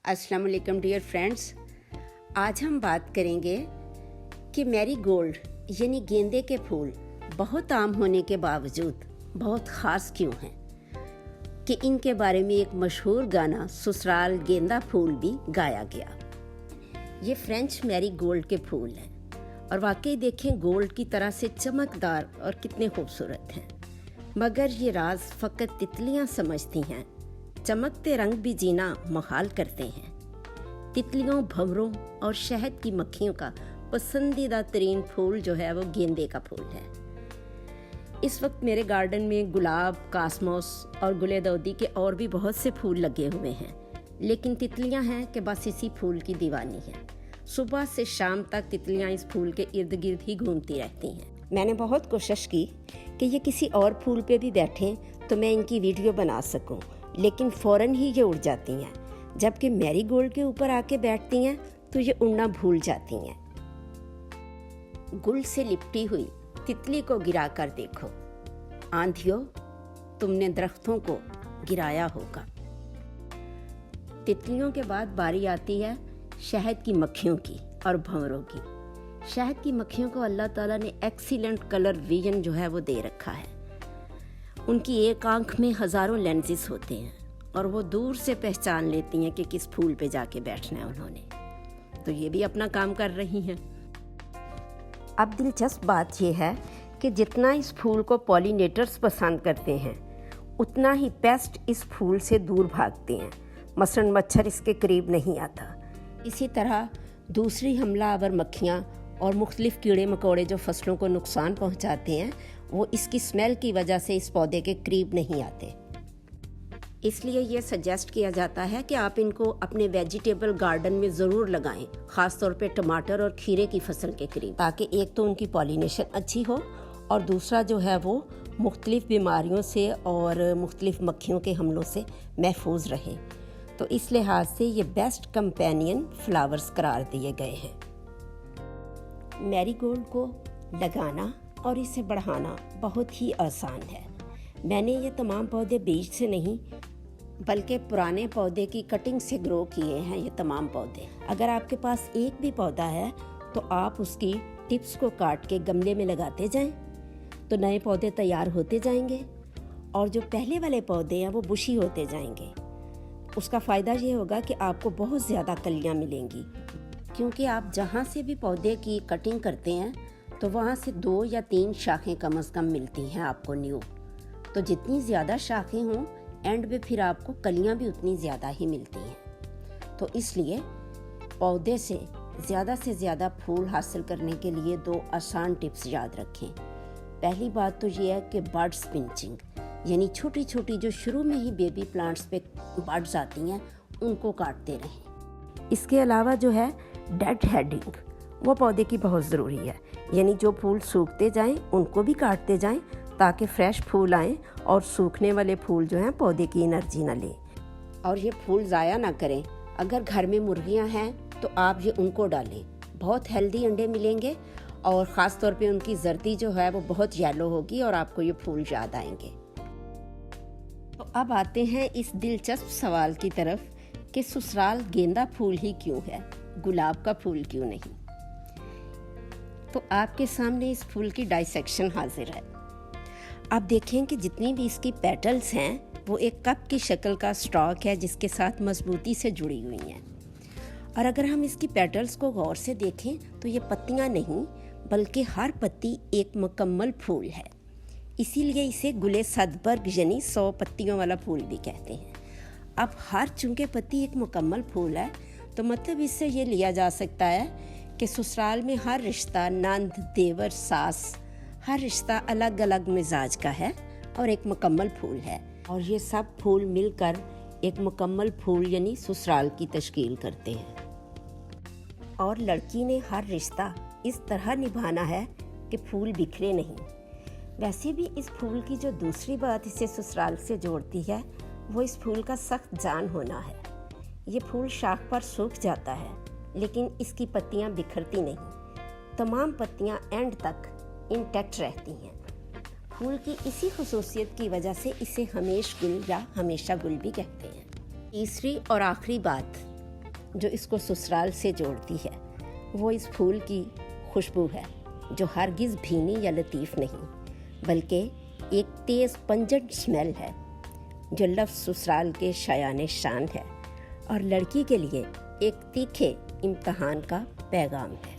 अस्सलाम वालेकुम dear friends. आज हम बात करेंगे कि मैरीगोल्ड यानी गेंदे के फूल बहुत आम होने के बावजूद बहुत ख़ास क्यों हैं, कि इनके बारे में एक मशहूर गाना ससुराल गेंदा फूल भी गाया गया। ये फ्रेंच मैरीगोल्ड के फूल हैं और वाकई देखें गोल्ड की तरह से चमकदार और कितने खूबसूरत हैं, मगर ये राज फ़कत तितलियां समझती हैं। चमकते रंग भी जीना मुहाल करते हैं। तितलियों, भंवरों और शहद की मक्खियों का पसंदीदा तरीन फूल जो है वो गेंदे का फूल है। इस वक्त मेरे गार्डन में गुलाब, कास्मोस और गुलेदौदी के और भी बहुत से फूल लगे हुए हैं, लेकिन तितलियां हैं कि बस इसी फूल की दीवानी है। सुबह से शाम तक तितलियां इस फूल के इर्द गिर्द ही घूमती रहती हैं। मैंने बहुत कोशिश की कि ये किसी और फूल पे भी बैठें तो मैं इनकी वीडियो बना सकूं, लेकिन फ़ौरन ही ये उड़ जाती हैं। जबकि मैरीगोल्ड के ऊपर आके बैठती हैं तो ये उड़ना भूल जाती हैं। गुल से लिपटी हुई तितली को गिरा कर देखो, आंधियों तुमने दरख्तों को गिराया होगा। तितलियों के बाद बारी आती है शहद की मक्खियों की और भंवरों की। शहद की मक्खियों को अल्लाह ताला ने एक्सीलेंट कलर विजन जो है वो दे रखा है। उनकी एक आंख में हज़ारों लेंसेस होते हैं और वो दूर से पहचान लेती हैं कि किस फूल पे जाके बैठना है उन्होंने। तो ये भी अपना काम कर रही हैं। अब दिलचस्प बात यह है कि जितना इस फूल को पॉलिनेटर्स पसंद करते हैं, उतना ही पेस्ट इस फूल से दूर भागते हैं। मसलन मच्छर इसके करीब नहीं आता। इसी तरह दूसरी हमलावर मक्खियाँ और मुख्तलिफ कीड़े मकोड़े जो फसलों को नुकसान पहुँचाते हैं, वो इसकी स्मेल की वजह से इस पौधे के करीब नहीं आते। इसलिए ये सजेस्ट किया जाता है कि आप इनको अपने वेजिटेबल गार्डन में ज़रूर लगाएं, ख़ास तौर पे टमाटर और खीरे की फसल के करीब, ताकि एक तो उनकी पॉलिनेशन अच्छी हो और दूसरा जो है वो मुख्तलिफ बीमारियों से और मुख्तलिफ मक्खियों के हमलों से महफूज रहे। तो इस लिहाज से ये बेस्ट कंपेनियन फ्लावर्स करार दिए गए हैं। मैरीगोल्ड को लगाना और इसे बढ़ाना बहुत ही आसान है। मैंने ये तमाम पौधे बीज से नहीं बल्कि पुराने पौधे की कटिंग से ग्रो किए हैं। ये तमाम पौधे, अगर आपके पास एक भी पौधा है तो आप उसकी टिप्स को काट के गमले में लगाते जाएं तो नए पौधे तैयार होते जाएंगे और जो पहले वाले पौधे हैं वो बुशी होते जाएंगे। उसका फ़ायदा ये होगा कि आपको बहुत ज़्यादा कलियां मिलेंगी, क्योंकि आप जहाँ से भी पौधे की कटिंग करते हैं तो वहाँ से 2 या 3 शाखें कम से कम मिलती हैं आपको न्यू। तो जितनी ज़्यादा शाखें हों, एंड में फिर आपको कलियां भी उतनी ज़्यादा ही मिलती हैं। तो इसलिए पौधे से ज़्यादा फूल हासिल करने के लिए 2 आसान टिप्स याद रखें। पहली बात तो ये है कि बड्स पिंचिंग, यानी छोटी छोटी जो शुरू में ही बेबी प्लांट्स पे बड्स आती हैं, उनको काटते रहें। इसके अलावा जो है डेड हेडिंग, वो पौधे की बहुत ज़रूरी है। यानी जो फूल सूखते जाएं उनको भी काटते जाएं ताकि फ्रेश फूल आएं और सूखने वाले फूल जो हैं पौधे की एनर्जी ना लें। और ये फूल ज़ाया ना करें। अगर घर में मुर्गियां हैं तो आप ये उनको डालें, बहुत हेल्दी अंडे मिलेंगे और ख़ास तौर पे उनकी जर्दी जो है वो बहुत येलो होगी और आपको ये फूल याद आएंगे। तो अब आते हैं इस दिलचस्प सवाल की तरफ कि ससुराल गेंदा फूल ही क्यों है, गुलाब का फूल क्यों नहीं। तो आपके सामने इस फूल की डाइसेक्शन हाजिर है। आप देखें कि जितनी भी इसकी पेटल्स हैं वो एक कप की शक्ल का स्टॉक है जिसके साथ मजबूती से जुड़ी हुई हैं। और अगर हम इसकी पेटल्स को गौर से देखें तो ये पत्तियां नहीं बल्कि हर पत्ती एक मुकम्मल फूल है। इसीलिए इसे गुले सदबर्ग यानी 100 पत्तियों वाला फूल भी कहते हैं। अब हर चूंकि पत्ती एक मुकम्मल फूल है तो मतलब इससे ये लिया जा सकता है कि ससुराल में हर रिश्ता, नंद, देवर, सास, हर रिश्ता अलग अलग मिजाज का है और एक मुकम्मल फूल है। और ये सब फूल मिलकर एक मुकम्मल फूल यानी ससुराल की तश्कील करते हैं। और लड़की ने हर रिश्ता इस तरह निभाना है कि फूल बिखरे नहीं। वैसे भी इस फूल की जो दूसरी बात इसे ससुराल से जोड़ती है वो इस फूल का सख्त जान होना है। ये फूल शाख पर सूख जाता है लेकिन इसकी पत्तियां बिखरती नहीं। तमाम पत्तियां एंड तक इंटैक्ट रहती हैं। फूल की इसी खुसूसियत की वजह से इसे हमेश गुल या हमेशा गुल भी कहते हैं। तीसरी और आखिरी बात, जो इसको ससुराल से जोड़ती है वो इस फूल की खुशबू है, जो हरगिज़ भीनी या लतीफ़ नहीं बल्कि एक तेज़ पंजेंट स्मेल है, जो लफ्ज़ ससुराल के शायाने शान है और लड़की के लिए एक तीखे इम्तहान का पैगाम है।